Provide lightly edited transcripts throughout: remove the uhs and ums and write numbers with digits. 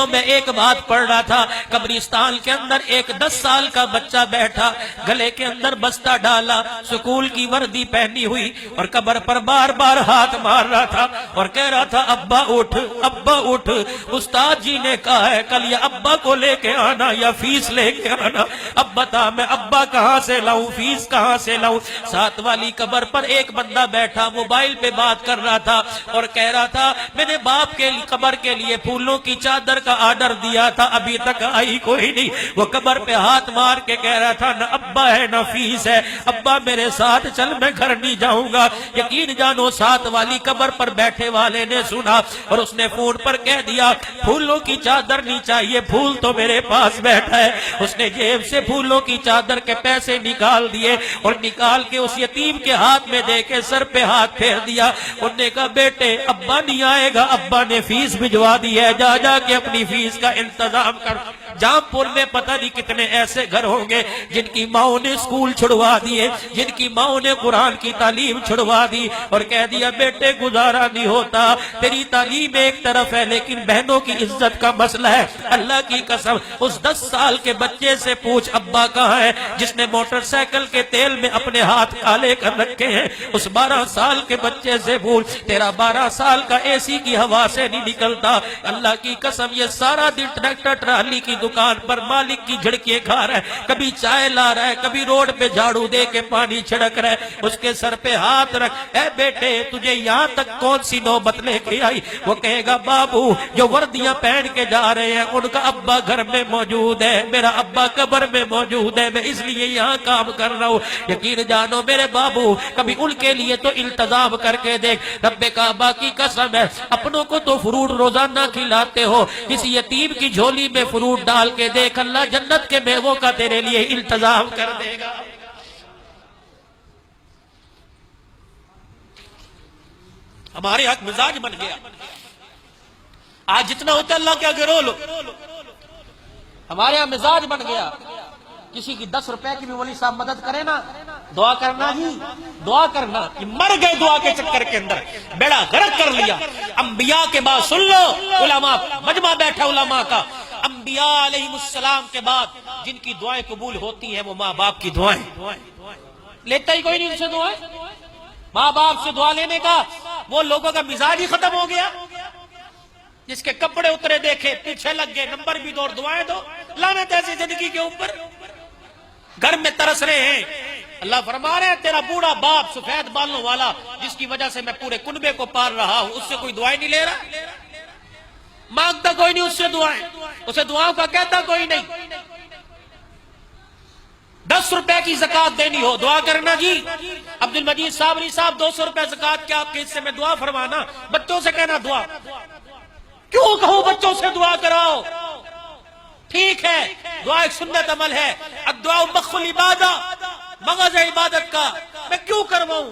میں ایک بات پڑھ رہا تھا، قبرستان کے اندر ایک 10 سال کا بچہ بیٹھا، گلے کے اندر بستہ ڈالا، سکول کی وردی پہنی ہوئی، اور قبر پر بار بار ہاتھ مار رہا تھا اور کہہ رہا تھا ابا اٹھ، ابا اٹھ، استاد جی نے کہا ہے کل یا ابا کو لے کے آنا یا فیس لے کے آنا، اب بتا میں ابا کہاں سے لاؤں، فیس کہاں سے لاؤں۔ ساتھ والی قبر پر ایک بندہ بیٹھا موبائل پہ بات کر رہا تھا اور کہہ رہا تھا میں نے باپ کے قبر کے لیے پھولوں کی چادر کا آرڈر دیا تھا، ابھی تک آئی کوئی نہیں۔ وہ قبر پہ ہاتھ مار کے کہہ رہا تھا نہ ابا ہے نہ فیس ہے، ابا میرے ساتھ چل میں گھر نہیں جاؤں گا۔ یقین جانو ساتھ والی قبر پر بیٹھے والے نے سنا اور اس نے فون پر کہہ دیا پھولوں کی چادر نہیں چاہیے، پھول تو میرے پاس بیٹھا ہے۔ اس نے جیب سے پھولوں کی چادر کے پیسے نکال دیے اور نکال کے اس یتیم کے ہاتھ میں دے کے سر پہ ہاتھ پھیر دیا۔ انہوں نے کہا بیٹے ابا نہیں آئے گا، ابا نے فیس بھجوا دی ہے، جا جا کے اپنی فیس کا انتظام کر۔ جام پور میں پتہ نہیں کتنے ایسے گھر ہوں گے جن کی ماں نے اسکول چھڑوا دیے، جن کی ماں نے قرآن کی تعلیم چھڑوا دی اور کہہ دیا بیٹے گزارا نہیں ہوتا، تیری تعلیم ایک طرف ہے لیکن بہنوں کی عزت کا مسئلہ ہے۔ اللہ کی قسم اس 10 سال کے بچے سے پوچھ ابا کہاں ہے جس نے موٹر سائیکل کے تیل میں اپنے ہاتھ کالے کر رکھے ہیں۔ اس 12 سال کے بچے سے پوچھ تیرا 12 سال کا اے سی کی ہوا سے نہیں نکلتا۔ اللہ کی قسم یہ سارا دن ٹریکٹر ٹرالی کی دکان پر مالک کی جھڑکیاں کھا رہا ہے، کبھی چائے لا رہا ہے، کبھی روڈ پہ جھاڑو دے کے پانی چھڑک رہا ہے۔ اس کے سر پہ ہاتھ رکھ، اے بیٹے تجھے یہاں تک کون سی نوبت لے کے آئی؟ وہ کہے گا بابو جو وردیاں پہن کے جا رہے ہیں ان کا ابا گھر میں موجود ہے، میرا ابا قبر میں موجود ہے، میں اس لیے یہاں کام کر رہا ہوں۔ یقین جانو میرے بابو کبھی ان کے لیے تو التزام کر کے دیکھ۔ رب کعبہ کی قسم ہے اپنوں کو تو فروٹ روزانہ کھلاتے ہو، کسی یتیم کی جھولی میں فروٹ ڈال کے دیکھ اللہ جنت کے میووں کا تیرے لیے التزام کر دے گا۔ ہمارے حق مزاج بن گیا، آج جتنا ہوتا ہے اللہ کے آگے رو لو۔ ہمارے یہاں مزاج بن گیا، کسی کی 10 روپے کی بھی ولی صاحب مدد کرے نا دعا کرنا جی، دعا کرنا۔ یہ مر گئے دعا کے چکر کے اندر، بیڑا غرق کر لیا۔ انبیاء کے بعد سن لو، علماء مجمع بیٹھا علماء کا، انبیاء علیہ السلام کے بعد جن کی دعائیں قبول ہوتی ہیں وہ ماں باپ کی دعائیں۔ لیتا ہی کوئی نہیں ان سے دعائیں، ماں باپ سے دعا لینے کا وہ لوگوں کا مزاج ہی ختم ہو گیا۔ جس کے کپڑے اترے دیکھے پیچھے لگ گئے، نمبر بھی دو اور دعائیں دو، لعنت ایسی زندگی کے اوپر۔ گھر میں ترس رہے ہیں، اللہ فرما رہے ہیں تیرا بوڑھا باپ سفید بالوں والا جس کی وجہ سے میں پورے کنبے کو پال رہا ہوں، اس سے کوئی دعائیں نہیں لے رہا، مانگتا کوئی نہیں اس سے دعائیں، اسے دعاؤں کا کہتا کوئی نہیں۔ 10 روپے کی زکوٰۃ دینی ہو دعا کرنا جی، عبد المجید صابری صاحب 200 روپے زکوٰۃ کے آپ کے حصے میں دعا فرمانا، بچوں سے کہنا دعا۔ کیوں کہوں بچوں سے دعا کراؤ؟ ٹھیک ہے دعا ایک سنت عمل ہے، الدعاء مخ العبادہ، مغز عبادت کا، میں کیوں کرواؤں،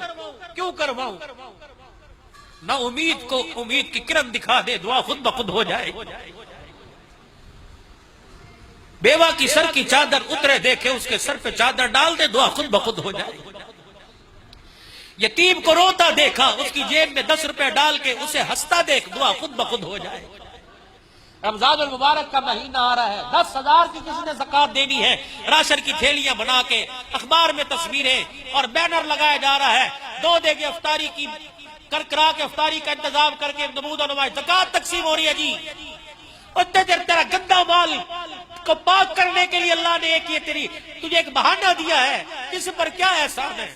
کیوں کرواؤں؟ نہ امید کو امید کی کرن دکھا دے، دعا خود بخود ہو جائے۔ بیوہ کی سر کی چادر اترے دیکھے اس کے سر پہ چادر ڈال دے، دعا خود بخود ہو جائے۔ یتیم کو روتا دیکھا اس کی جیب میں 10 روپے ڈال کے اسے ہنستا دیکھ، دعا خود بخود ہو جائے۔ رمضان المبارک کا مہینہ آ رہا ہے، 10,000 کی کسی نے زکوٰۃ دینی ہے، راشن کی تھیلیاں بنا کے اخبار میں تصویریں اور بینر لگایا جا رہا ہے، 2 دے گے افطاری کی کرا کے افطاری کا انتظام کر کے نمود و نمائش زکوٰۃ تقسیم ہو رہی ہے جی۔ اتنے دیر تیرا گندا مال کو پاک کرنے کے لیے اللہ نے ایک یہ تجھے ایک بہانہ دیا ہے، اس پر کیا احسان ہے؟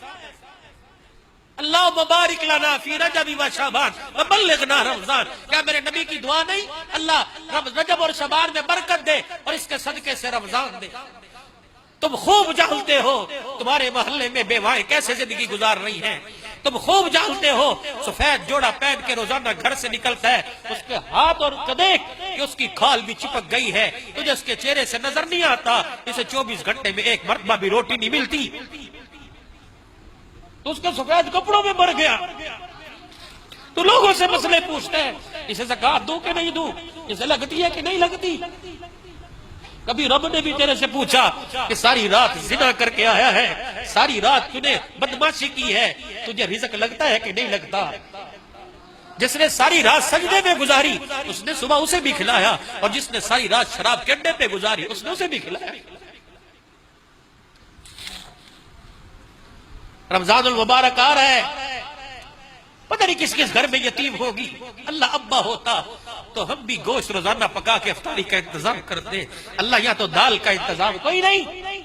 اللہ مبارک لنا فی رجب و شعبان وبلغنا رمضان، کیا میرے نبی کی دعا نہیں؟ اللہ رجب اور شعبان میں برکت دے اور اس کے صدقے سے رمضان دے۔ تم خوب جانتے ہو تمہارے محلے میں بیوائیں کیسے زندگی گزار رہی ہیں، تم خوب جانتے ہو سفید جوڑا پہن کے روزانہ گھر سے نکلتا ہے، اس کے ہاتھ اور دیکھ کہ اس کی کھال بھی چپک گئی ہے، تجھے اس کے چہرے سے نظر نہیں آتا اسے 24 گھنٹے میں ایک مرتبہ بھی روٹی نہیں ملتی، تو اس کے سفید کپڑوں میں مر گیا۔ تو لوگوں سے مسئلے پوچھتے ہیں اسے زکوٰۃ دوں کہ نہیں دوں، اسے لگتی ہے کہ نہیں لگتی۔ کبھی رب نے بھی تیرے سے پوچھا کہ ساری رات زنا کر کے آیا ہے، ساری رات تو نے بدماشی کی ہے، تجھے رزق لگتا ہے کہ نہیں لگتا؟ جس نے ساری رات سجدے میں گزاری اس نے صبح اسے بھی کھلایا، اور جس نے ساری رات شراب کے اڈے پہ گزاری اس نے اسے بھی کھلایا۔ رمضان المبارک آ رہا ہے، پتہ نہیں کس کس گھر میں یتیم ہوگی۔ اللہ ابا ہوتا تو ہم بھی گوشت روزانہ پکا کے افطاری کا انتظام کرتے، اللہ یہاں تو دال کا انتظام کوئی نہیں۔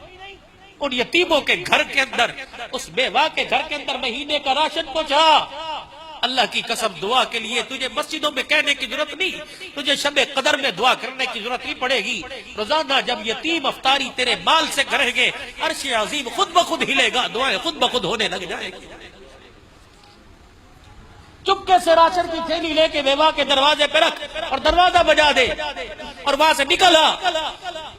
ان یتیموں کے گھر کے اندر، اس بیوہ کے گھر کے اندر مہینے کا راشن پہنچا۔ اللہ کی قسم دعا کے لیے تجھے مسجدوں میں کہنے کی ضرورت نہیں، تجھے شب قدر میں دعا کرنے کی ضرورت نہیں پڑے گی۔ روزانہ جب یتیم افطاری تیرے مال سے کریں گے، عرش عظیم خود بخود ہلے گا، دعائیں خود بخود ہونے لگ جائیں گی۔ چپکے سے راشن کی تھیلی لے کے بیوہ کے دروازے پہ رکھ اور دروازہ بجا دے اور وہاں سے نکل آ،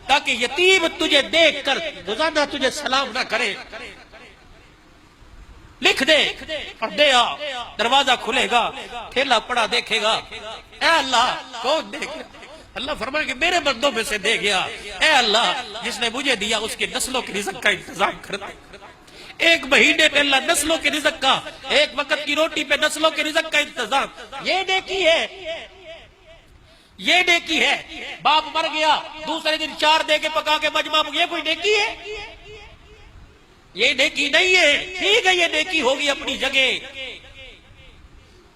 تاکہ یتیم تجھے دیکھ کر روزانہ تجھے سلام نہ کرے۔ لکھ دے اور دے آ، دروازہ کھلے گا، تھیلا پڑا دیکھے گا، اے اللہ کون دیکھے؟ اللہ فرمائے کہ میرے بندوں میں سے دے گیا۔ اے اللہ جس نے مجھے دیا اس کی نسلوں کی رزق کا انتظام کرتا۔ ایک مہینے پہ اللہ نسلوں کے رزق کا، ایک وقت کی روٹی پہ نسلوں کے رزق کا انتظام، یہ نیکی ہے، یہ نیکی ہے۔ باپ مر گیا دوسرے دن 4 دے کے پکا کے مجمع، یہ کوئی نیکی ہے؟ یہ نیکی نہیں ہے۔ ٹھیک ہے یہ نیکی ہوگی اپنی جگہ،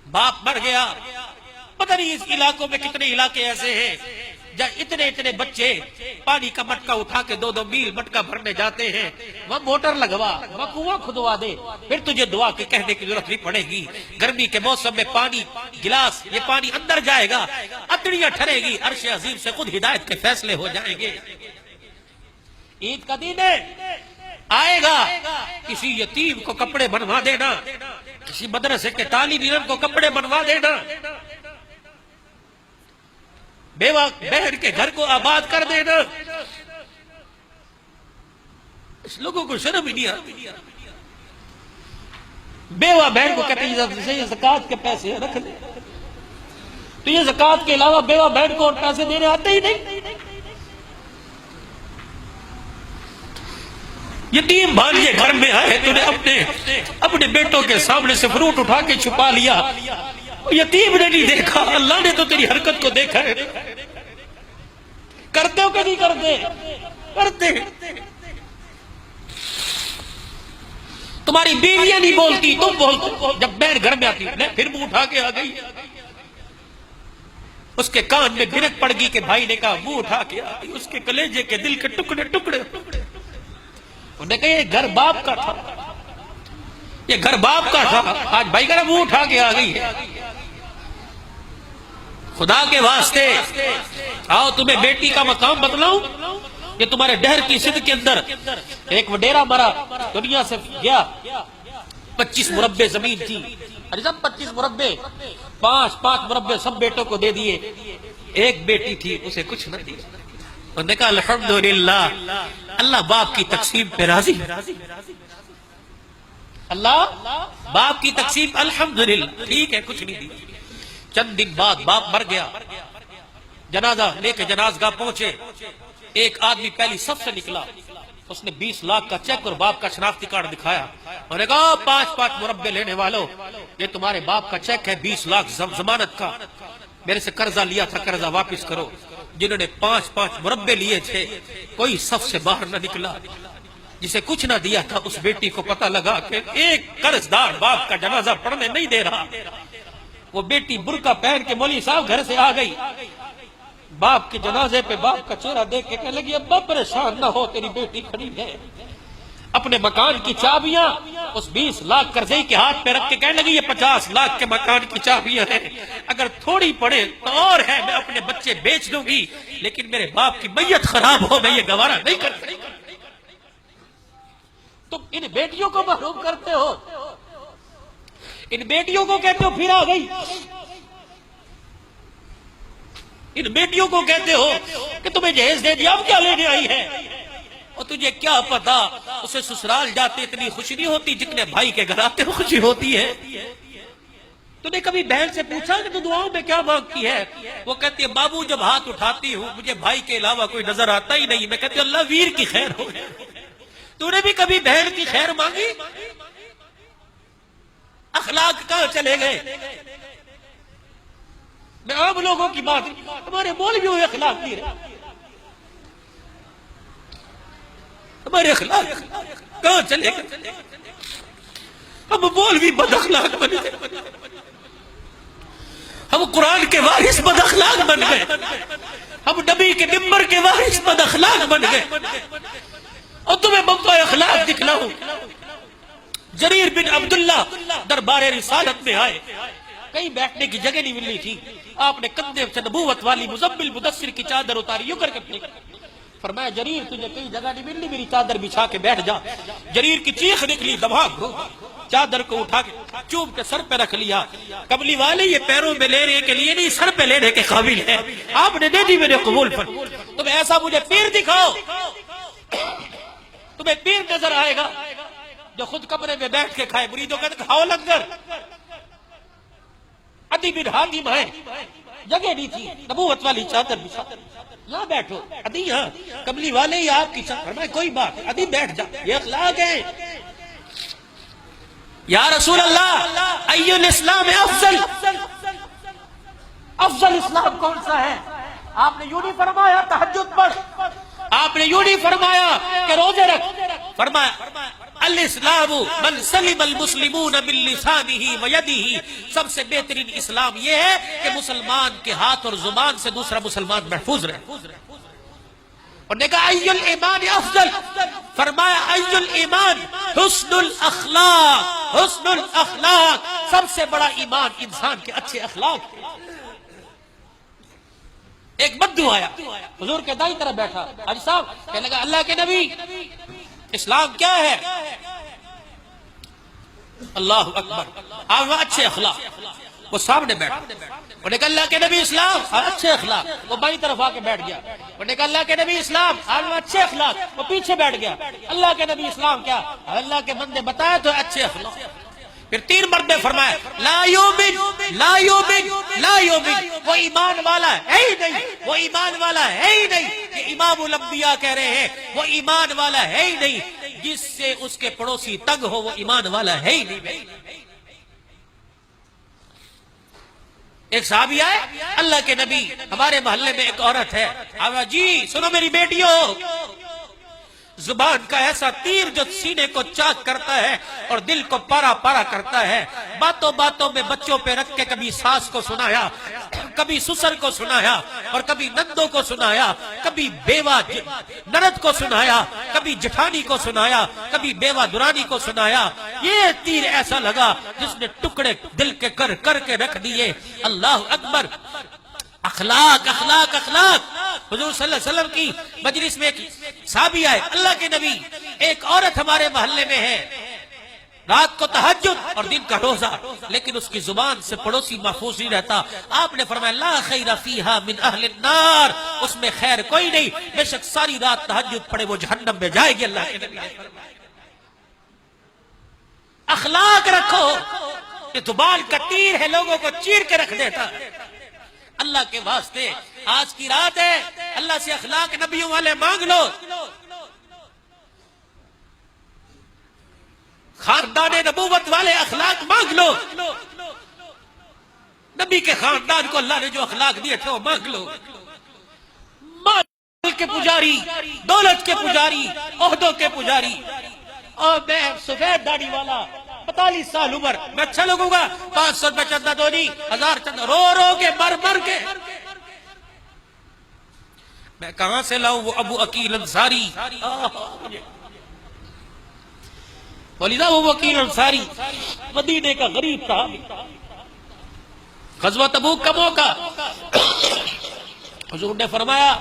باپ مر گیا، پتہ نہیں اس علاقوں میں کتنے علاقے ایسے ہیں جہاں اتنے بچے پانی کا مٹکا اٹھا کے 2 میل مٹکا بھرنے جاتے ہیں۔ وہ موٹر لگوا، وہ کنواں کھدوا دے، پھر تجھے دعا کے کہنے کی ضرورت نہیں پڑے گی۔ گرمی کے موسم میں پانی گلاس، یہ پانی اندر جائے گا، اتڑیاں ٹھرے گی، عرش عظیم سے خود ہدایت کے فیصلے ہو جائیں گے۔ عید کا دن ہے، آئے گا، کسی یتیم کو کپڑے بنوا دینا، کسی مدرسے کے طالب علم کو کپڑے بنوا دینا، بیوہ بہن کے گھر کو آباد کر دینا۔ اس لوگوں کو شرم ہی نہیں آتی۔ بیوہ بہن کو کہتے ہیں یہ زکوٰۃ کے پیسے رکھ لے، تو یہ زکوٰۃ کے علاوہ بیوہ بہن کو پیسے دینے آتے ہی نہیں۔ یتیم بھانجے گھر میں آئے، تو نے اپنے بیٹوں کے سامنے سے فروٹ اٹھا کے چھپا لیا، یتیم نے نہیں دیکھا، اللہ نے تو تیری حرکت کو دیکھا ہے۔ کرتے ہو کہ نہیں کرتے؟ کرتے۔ تمہاری بیویاں نہیں بولتی، تم بولتے۔ جب بہن گھر میں آتی پھر منہ اٹھا کے آ گئی، اس کے کان میں بھنک پڑ گئی کہ بھائی نے کہا، منہ اٹھا کے آ گئی، اس کے کلیجے کے دل کے ٹکڑے ٹکڑے۔ انہوں نے کہا یہ گھر باپ کا تھا، یہ گھر باپ کا تھا، آج بھائی کا منہ اٹھا کے آ گئی ہے۔ خدا کے واسطے آؤ تمہیں بیٹی کا مقام بتلاؤں۔ یہ تمہارے ڈہر کی سندھ کے اندر ایک وڈیرا مرا، دنیا سے گیا، 25 مربع زمین تھی، سب 25 مربع، 5 مربع سب بیٹوں کو دے دیے، ایک بیٹی تھی اسے کچھ نہ دیا۔ انہوں نے کہا الحمدللہ، اللہ باپ کی تقسیم پہ راضی، اللہ باپ کی تقسیم الحمدللہ ٹھیک ہے، کچھ نہیں دی۔ چند دن بعد باپ مر گیا، جنازہ لے کے جنازگاہ پہنچے، ایک آدمی پہلی صف سے نکلا، اس نے 20 لاکھ کا چیک اور باپ کا شناختی کارڈ دکھایا، انہوں نے کہا 5 مربع لینے والوں، یہ تمہارے باپ کا چیک ہے 20 لاکھ ضمانت کا، میرے سے قرضہ لیا تھا، قرضہ واپس کرو۔ جنہوں نے 5 مربع لیے تھے کوئی صف سے باہر نہ نکلا، جسے کچھ نہ دیا تھا اس بیٹی کو پتہ لگا کہ ایک قرضدار باپ کا جنازہ پڑھنے نہیں دے رہا۔ وہ بیٹی برقع پہن کے مولوی صاحب گھر سے آ گئی، باپ کے جنازے پہ باپ کا چہرہ دیکھ کے کہنے لگی ابا پریشان نہ ہو، تیری بیٹی کھڑی ہے۔ اپنے مکان کی چابیاں اس 20 لاکھ قرضے کے ہاتھ پہ رکھ کے کہنے لگی یہ 50 لاکھ کے مکان کی چابیاں ہیں، اگر تھوڑی پڑے تو اور ہے، میں اپنے بچے بیچ دوں گی، لیکن میرے باپ کی میت خراب ہو میں یہ گوارا نہیں کر سکتی۔ تم ان بیٹیوں کو محروم کرتے ہو، ان بیٹیوں کو کہتے ہو پھر آ گئی، ان بیٹیوں کو کہتے ہو کہ تمہیں جہیز دے دیا، اب کیا لینے آئی ہے؟ اور تجھے کیا پتا اسے سسرال جاتے اتنی خوشی نہیں ہوتی جتنے بھائی کے گھر آتے خوشی ہوتی ہے۔ تو نے کبھی بہن سے پوچھا کہ تو دعاؤں میں کیا مانگتی ہے؟ وہ کہتی ہے بابو جب ہاتھ اٹھاتی ہوں مجھے بھائی کے علاوہ کوئی نظر آتا ہی نہیں، میں کہتی ہوں اللہ ویر کی خیر ہو۔ تو نے بھی کبھی بہن کی خیر مانگی؟ اخلاق کہاں چلے گئے؟ میں عام لوگوں کی بات نہیں، ہمارے مولویوں میں اخلاق نہیں رہے، ہمارے اخلاق کہاں چلے گئے؟ ہم مولوی بد اخلاق بن گئے، ہم قرآن کے وارث بد اخلاق بن گئے، ہم نبی کے ممبر کے وارث بد اخلاق بن گئے۔ اور تمہیں بمبا اخلاق دکھلاؤں، جریر بن عبداللہ دربار رسالت میں آئے، کہیں بیٹھنے کی جگہ نہیں ملنی تھی، آپ نے کندھے سے نبوت والی مزمل مدثر کی چادر اتاری، یوں کر کے پھینک، فرمایا جریر تجھے کہیں جگہ نہیں ملنی، میری چادر بچھا کے بیٹھ جا۔ جریر کی چیخ نکلی، دماغ چادر کو اٹھا کے چوب کے سر پہ رکھ لیا۔ کملی والے یہ پیروں میں لینے کے لیے نہیں، سر پہ لینے کے قابل ہے، آپ نے دے دی، میرے قبول پر۔ تم ایسا مجھے پیر دکھاؤ، تمہیں پیر نظر آئے گا جو خود کمرے میں بیٹھ کے کھائے، مریدوں کا کھاؤ لنگر۔ عدی بن حاتم ہے، جگہ نہیں تھی، نبوت والی چادر بچھا، یہاں بیٹھو عدی، یہاں کملی والے ہی آپ کی چادر، فرمائے کوئی بات، عدی بیٹھ جا، یہ اخلاق ہے۔ یا رسول اللہ ای الاسلام افضل، افضل اسلام کون سا ہے؟ آپ نے یوں نہیں فرمایا تہجد پڑھ، آپ نے یوں نہیں فرمایا کہ روزے رکھ، فرمایا الاسلام من سلم المسلمون من لسانہ ویدہ، سب سے بہترین اسلام یہ ہے کہ مسلمان کے ہاتھ اور زبان سے دوسرا مسلمان محفوظ رہے۔ اور نے کہا ای الایمان افضل، فرمایا ای الایمان حسن الاخلاق، حسن الاخلاق، سب سے بڑا ایمان انسان کے اچھے اخلاق۔ ایک بدو آیا، حضور کے دائیں طرف بیٹھا، حاجی صاحب کہنے لگا اللہ کے نبی اسلام کیا ہے؟ اللہ اکبر، آپ اچھے اخلاق، وہ سامنے بیٹھا، انہوں نے کہا اللہ کے نبی اسلام، اچھے اخلاق، وہ بائیں طرف آ کے بیٹھ گیا، انہوں نے کہا اللہ کے نبی اسلام، اچھے اخلاق، وہ پیچھے بیٹھ گیا، اللہ کے نبی اسلام کیا؟ اللہ کے بندے بتایا تو اچھے اخلاق۔ پھر 3 مرتبہ فرمایا لا یؤمن لا یؤمن لا یؤمن، وہ ایمان والا ہے ہی نہیں، وہ ایمان والا ہے ہی نہیں، یہ امام الانبیاء کہہ رہے ہیں، وہ ایمان والا ہے ہی نہیں، جس سے اس کے پڑوسی تنگ ہو وہ ایمان والا ہے ہی نہیں۔ ایک صحابی آئے، اللہ کے نبی ہمارے محلے میں ایک عورت ہے، آوا جی سنو میری بیٹیوں، زبان کا ایسا تیر جو سینے کو چاک کرتا ہے اور دل کو پارا پارا کرتا ہے، باتوں باتوں میں بچوں پہ رکھ کے کبھی ساس کو سنایا، کبھی سسر کو سنایا، اور کبھی نندوں کو سنایا، کبھی بیوہ نند کو سنایا، کبھی جٹھانی کو سنایا، کبھی بیوہ درانی کو سنایا۔ یہ تیر ایسا لگا جس نے ٹکڑے دل کے کر کے رکھ دیے۔ اللہ اکبر، اخلاق اخلاق اخلاق۔ حضور صلی اللہ علیہ وسلم کی مجلس میں ایک صحابی آئے، اللہ کے نبی ایک عورت ہمارے محلے میں ہے، رات کو تہجد اور دن کا روزہ، لیکن اس کی زبان سے پڑوسی محفوظ نہیں رہتا۔ آپ نے فرمایا لا خیر فیہا من اہل النار، اس میں خیر کوئی نہیں، بے شک ساری رات تہجد پڑے وہ جہنم میں جائے گی۔ اللہ کے نبی نے فرمایا اخلاق رکھو، یہ زبان کا تیر ہے، لوگوں کو چیر کے رکھ دیتا ہے۔ اللہ کے واسطے آج کی رات ہے، اللہ سے اخلاق نبیوں والے مانگ لو، خاندان نبوت والے اخلاق مانگ لو، نبی کے خاندان کو اللہ نے جو اخلاق دیے تھے وہ مانگ لو۔ مال کے پجاری، دولت کے پجاری، عہدوں کے پجاری، اور میں سفید داڑھی والا 45 سال عمر، میں اچھا لگوں گا 500 روپے چندہ دو نہیں، 1000 چندہ، رو رو کے مر مر کے میں کہاں سے لاؤں وہ ابو عقیل انصاری؟ ولیدہ وہ عقیل انصاری مدینے کا غریب تھا، غزوہ تبوک کا موقع، حضور نے فرمایا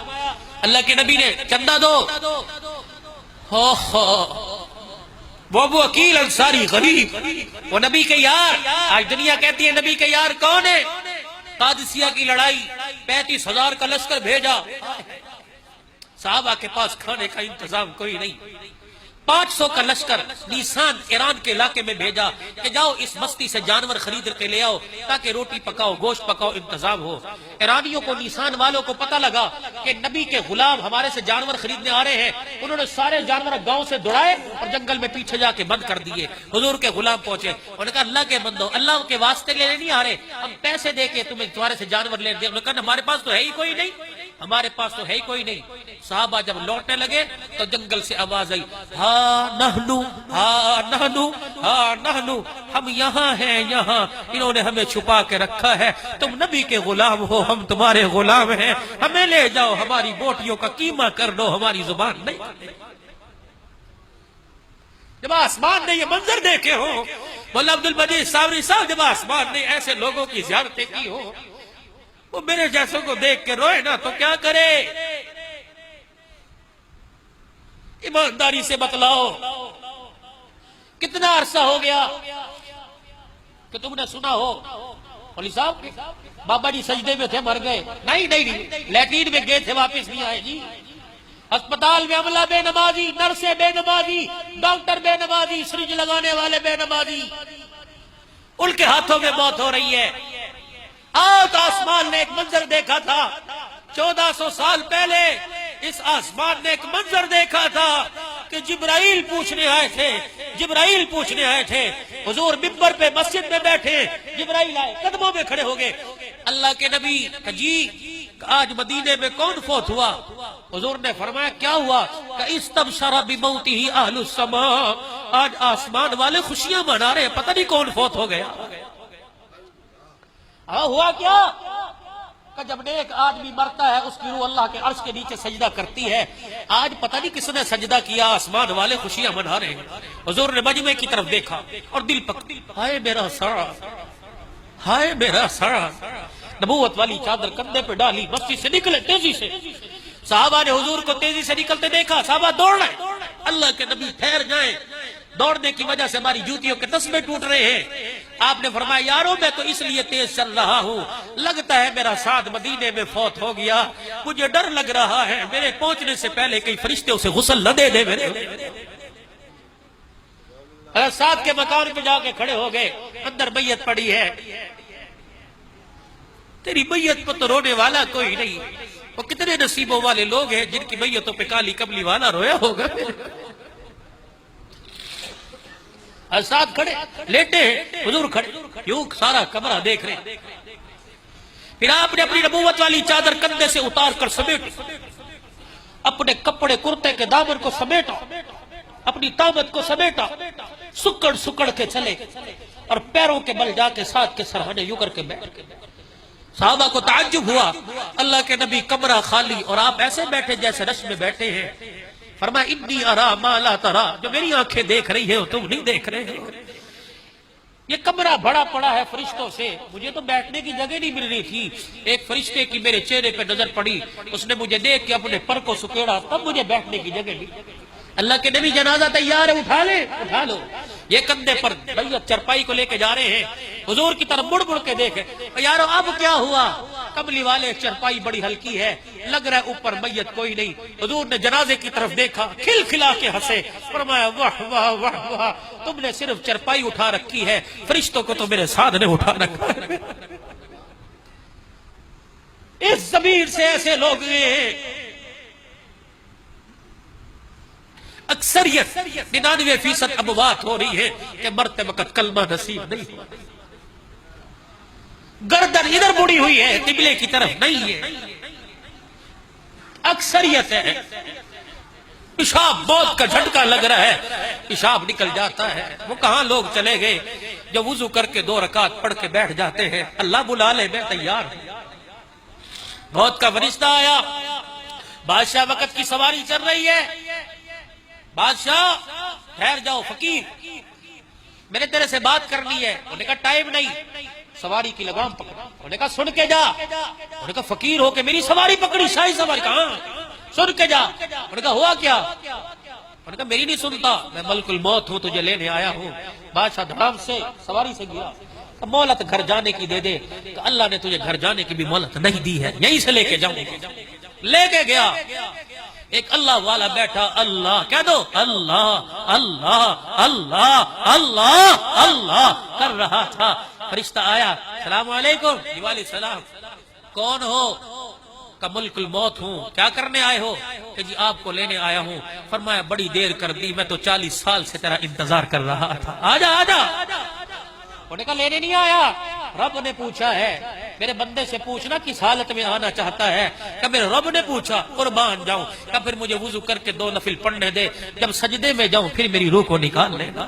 اللہ کے نبی نے چندہ دو، وہ ابو عقیل انصاری غریب، وہ نبی کے یار، آج دنیا کہتی ہے نبی کے یار کون ہے؟ قادسیہ کی لڑائی 35,000 کا لشکر بھیجا، صحابہ کے پاس کھانے کا انتظام کوئی نہیں، 500 کا لشکر نیسان ایران کے علاقے میں بھیجا کہ جاؤ اس بستی سے جانور خرید کے لے آؤ تاکہ روٹی پکاؤ، گوشت پکاؤ، انتظام ہو۔ ایرانیوں کو، نیسان والوں کو پتہ لگا کہ نبی کے غلام ہمارے سے جانور خریدنے آ رہے ہیں۔ انہوں نے سارے جانور گاؤں سے دوڑائے اور جنگل میں پیچھے جا کے بند کر دیے۔ حضور کے غلام پہنچے، انہوں نے کہا اللہ کے بندو، اللہ کے واسطے لینے نہیں آ رہے، ہم پیسے دے کے تمہیں تمہارے سے جانور لے دیں۔ انہوں نے کہا ہمارے پاس تو ہے ہی کوئی نہیں، ہمارے پاس تو ہے ہی کوئی نہیں۔ صحابہ جب لوٹنے لگے تو جنگل سے آواز آئی، ہاں نحنو، ہاں نحنو، ہاں نحنو، ہم یہاں ہیں، یہاں انہوں نے ہمیں چھپا کے رکھا ہے، تم نبی کے غلام ہو، ہم تمہارے غلام ہیں، ہمیں لے جاؤ، ہماری بوٹیوں کا قیمہ کر دو، ہماری زبان نہیں۔ جب آسمان نے یہ منظر دیکھے ہو، مولا عبد المجید صابری صاحب، جب آسمان نے ایسے لوگوں کی زیارتیں کی ہو، وہ میرے جیسوں کو دیکھ کے روئے نا تو کیا کرے؟ ایمانداری سے بتلاؤ کتنا عرصہ ہو گیا کہ تم نے سنا ہو مولوی صاحب بابا جی سجدے میں تھے مر گئے؟ نہیں، لیٹرین میں گئے تھے واپس نہیں آئے جی۔ ہسپتال میں عملہ بے نمازی، نرسیں بے نمازی، ڈاکٹر بے نمازی، سرنج لگانے والے بے نمازی، ان کے ہاتھوں میں موت ہو رہی ہے۔ آج آسمان نے ایک منظر دیکھا تھا، 1400 سال پہلے اس آسمان نے ایک منظر دیکھا تھا کہ جبرائیل پوچھنے آئے تھے، حضور منبر پہ مسجد میں بیٹھے، جبرائیل آئے، قدموں میں کھڑے ہو گئے، اللہ کے نبی کہ جی آج مدینے میں کون فوت ہوا؟ حضور نے فرمایا کیا ہوا؟ کہ استبشر بموتہ اہل السماء، آج آسمان والے خوشیاں منا رہے ہیں، پتہ نہیں کون فوت ہو گیا۔ ہوا کیا کہ جب نیک آدمی مرتا ہے اس کی روح اللہ کے عرش کے نیچے سجدہ کرتی ہے۔ آج پتہ نہیں کس نے سجدہ کیا، آسمان والے خوشیاں منا رہے ہیں۔ حضور نے مجمع کی طرف دیکھا اور دل ہائے میرا سڑا، ہائے میرا سڑا، نبوت والی چادر کندھے پہ ڈالی، مسجد سے نکلے تیزی سے۔ صحابہ نے حضور کو تیزی سے نکلتے دیکھا، صحابہ دوڑ رہے، اللہ کے نبی ٹھہر جائیں، دوڑنے کی وجہ سے ہماری جوتیوں کے تسمے ٹوٹ رہے ہیں۔ آپ نے فرمایا یارو میں تو اس لیے تیز چل رہا ہوں، لگتا ہے میرا ساتھ مدینے میں فوت ہو گیا، مجھے ڈر لگ رہا ہے میرے پہنچنے سے پہلے کئی فرشتے اسے غسل نہ دے دے میرے۔ ساتھ کے مکان پہ جا کے کھڑے ہو گئے، اندر میت پڑی ہے، تیری میت پر تو رونے والا کوئی نہیں، وہ کتنے نصیبوں والے لوگ ہیں جن کی میتوں پہ کالی کملی والا رویا ہوگا۔ ساتھ کھڑے لیٹے ہیں، حضور کھڑے، یوں سارا کمرہ دیکھ رہے۔ پھر آپ نے اپنی نبوت والی چادر کندھے سے اتار کر سمیٹی، اپنے کپڑے کرتے کے دامن کو سمیٹا، اپنی طاقت کو سمیٹا، سکڑ سکڑ کے چلے اور پیروں کے بل جا کے ساتھ کے سرہانے یوں کر کے بیٹھ۔ صحابہ کو تعجب ہوا، اللہ کے نبی کمرہ خالی اور آپ ایسے بیٹھے جیسے رش میں بیٹھے ہیں۔ فرمایا انی ارا ما لا ترا، جو میری آنکھیں دیکھ رہی ہیں تم نہیں دیکھ رہے ہو۔ یہ کمرہ بڑا پڑا ہے فرشتوں سے، مجھے تو بیٹھنے کی جگہ نہیں مل رہی تھی، ایک فرشتے کی میرے چہرے پہ نظر پڑی، اس نے مجھے دیکھ کے اپنے پر کو سکیڑا، تب مجھے بیٹھنے کی جگہ ملی۔ اللہ کے نبی جنازہ تیار ہے، اٹھا لے، اٹھا لو۔ یہ کندھے پر میت چرپائی کو لے کے جا رہے ہیں، حضور کی طرف مڑ مڑ کے دیکھے، یارو اب کیا ہوا؟ کملی والے چرپائی بڑی ہلکی ہے، لگ رہا ہے اوپر میت کوئی نہیں۔ حضور نے جنازے کی طرف دیکھا، کھل کھلا کے ہنسے، فرمایا واہ واہ واہ واہ، تم نے صرف چرپائی اٹھا رکھی ہے، فرشتوں کو تو میرے ساتھ نے اٹھا رکھا ہے۔ اس زمین سے ایسے لوگ ہیں، اکثریت 99% اب بات ہو رہی ہے کہ مرتے وقت کلمہ نصیب نہیں ہوا، گردن ادھر مڑی ہوئی ہے، قبلے کی طرف نہیں ہے، اکثریت ہے۔ پیشاب موت کا جھٹکا لگ رہا ہے، پیشاب نکل جاتا ہے، وہ کہاں لوگ چلے گئے جو وضو کر کے 2 رکعت پڑھ کے بیٹھ جاتے ہیں، اللہ بلا لے میں تیار ہوں۔ موت کا فرشتہ آیا، بادشاہ وقت کی سواری چل رہی ہے، بادشاہ ٹھہر جاؤ، فقیر میں نے تیرے سے بات کرنی ہے۔ انہوں نے کہا ٹائم نہیں، سواری کی لگام پکڑ۔ انہوں نے کہا سن کے جا۔ انہوں نے کہا فقیر ہو کے میری سواری پکڑی، شاہی سواری، کہاں؟ سن کے جا۔ انہوں نے کہا ہوا کیا؟ انہوں نے کہا میری نہیں سنتا، میں ملک الموت ہوں، تجھے لینے آیا ہوں۔ بادشاہ دھڑام سے سواری سے گیا، مہلت گھر جانے کی دے دے، کہ اللہ نے تجھے گھر جانے کی بھی مہلت نہیں دی ہے، یہیں سے لے کے جاؤں۔ لے کے گیا، ایک اللہ والا بیٹھا اللہ کہہ دو اللہ اللہ اللہ اللہ اللہ کر رہا تھا. فرشتہ آیا, السلام علیکم. وعلیکم السلام. کون ہو؟ کہ ملک الموت ہوں. کیا کرنے آئے ہو؟ کہ جی آپ کو لینے آیا ہوں. فرمایا بڑی دیر کر دی, میں تو 40 سال سے تیرا انتظار کر رہا تھا. آجا آجا. انہوں نے کہا لینے نہیں آیا, رب نے پوچھا ہے. میرے بندے سے پوچھنا کس حالت میں آنا چاہتا ہے. کہ میرے رب نے پوچھا, قربان جاؤں. کہ پھر مجھے وضو کر کے 2 نفل پڑھنے دے, جب سجدے میں جاؤں پھر میری روح کو نکال لے گا.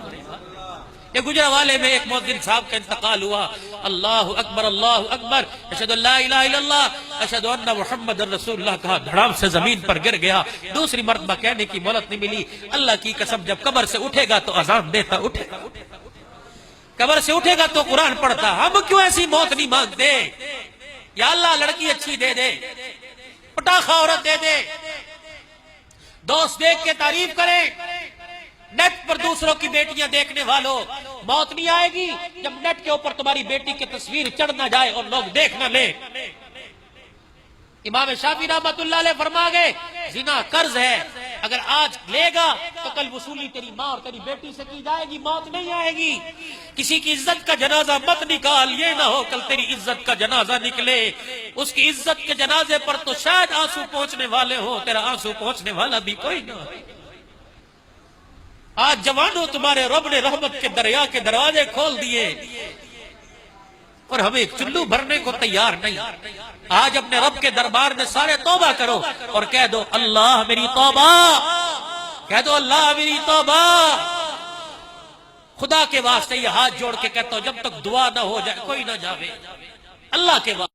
یہ گجرانوالے میں ایک مؤذن صاحب کا انتقال ہوا. اللہ اکبر اللہ اکبر, اشہدو لا الہ الا اللہ اشہدو ان محمد رسول اللہ کہا, دھڑام سے زمین پر گر گیا. دوسری مرتبہ کہنے کی مہلت نہیں ملی. اللہ کی قسم جب قبر سے اٹھے گا تو اذان دیتا اٹھے گا, قبر سے اٹھے گا تو قرآن پڑھتا. ہم کیوں ایسی موت نہیں مانگتے؟ یا اللہ لڑکی اچھی دے دے, پٹاخہ عورت دے دے, دوست دیکھ کے تعریف کریں. نیٹ پر دوسروں کی بیٹیاں دیکھنے والوں, موت نہیں آئے گی جب نیٹ کے اوپر تمہاری بیٹی کی تصویر چڑھ نہ جائے اور لوگ دیکھ نہ لیں. امام شافعی رحمۃ اللہ علیہ فرما گئے زنا قرض ہے, اگر آج لے گا تو کل وصولی تیری ماں اور تیری بیٹی سے کی جائے گی, موت نہیں آئے گی. کسی کی عزت کا جنازہ مت نکال, یہ نہ ہو کل تیری عزت کا جنازہ نکلے. اس کی عزت کے جنازے پر تو شاید آنسو پہنچنے والے ہو, تیرا آنسو پہنچنے والا بھی کوئی نہ ہو. آج جوانوں تمہارے رب نے رحمت کے دریا کے دروازے کھول دیے اور ہمیں ایک چلو بھرنے کو تیار نہیں. آج اپنے رب کے دربار میں سارے توبہ کرو اور کہہ دو اللہ میری توبہ, کہہ دو اللہ میری توبہ. خدا کے واسطے یہ ہاتھ جوڑ کے کہتا ہوں, جب تک دعا نہ ہو جائے کوئی نہ جاوے. اللہ کے واسطے